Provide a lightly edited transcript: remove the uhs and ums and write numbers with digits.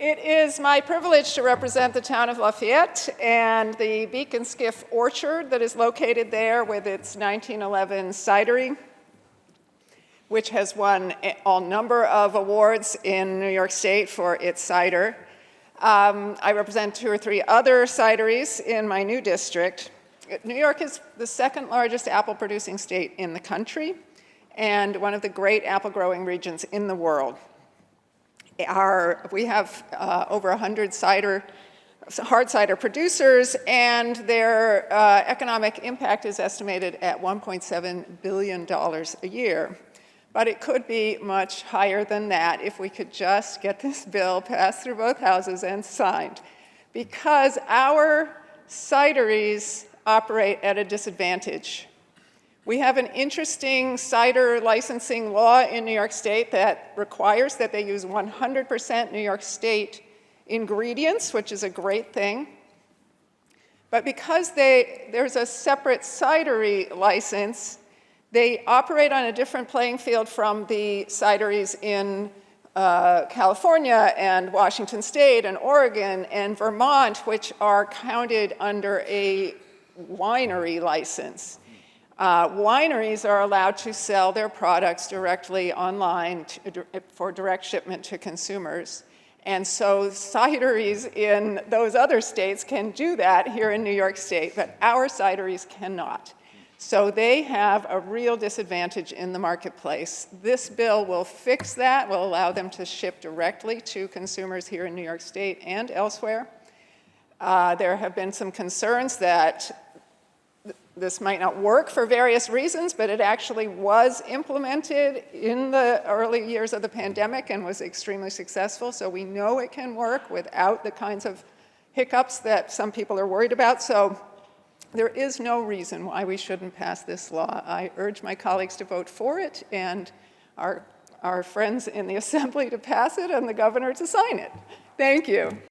It is my privilege to represent the town of Lafayette and the Beacon Skiff Orchard that is located there with its 1911 cidery, which has won a number of awards in New York State for its cider. I represent 2 or 3 other cideries in my new district. New York is the second largest apple producing state in the country and one of the great apple growing regions in the world. We have over 100 hard cider producers, and their economic impact is estimated at $1.7 billion a year. But it could be much higher than that if we could just get this bill passed through both houses and signed. Because our cideries operate at a disadvantage. We have an interesting cider licensing law in New York State that requires that they use 100% New York State ingredients, which is a great thing. But because there's a separate cidery license, they operate on a different playing field from the cideries in California and Washington State and Oregon and Vermont, which are counted under a winery license. Wineries are allowed to sell their products directly online for direct shipment to consumers. And so cideries in those other states can do that here in New York State, but our cideries cannot. So they have a real disadvantage in the marketplace. This bill will fix that, will allow them to ship directly to consumers here in New York State and elsewhere. There have been some concerns that this might not work for various reasons, but it actually was implemented in the early years of the pandemic and was extremely successful. So we know it can work without the kinds of hiccups that some people are worried about. So there is no reason why we shouldn't pass this law. I urge my colleagues to vote for it and our friends in the Assembly to pass it and the governor to sign it. Thank you.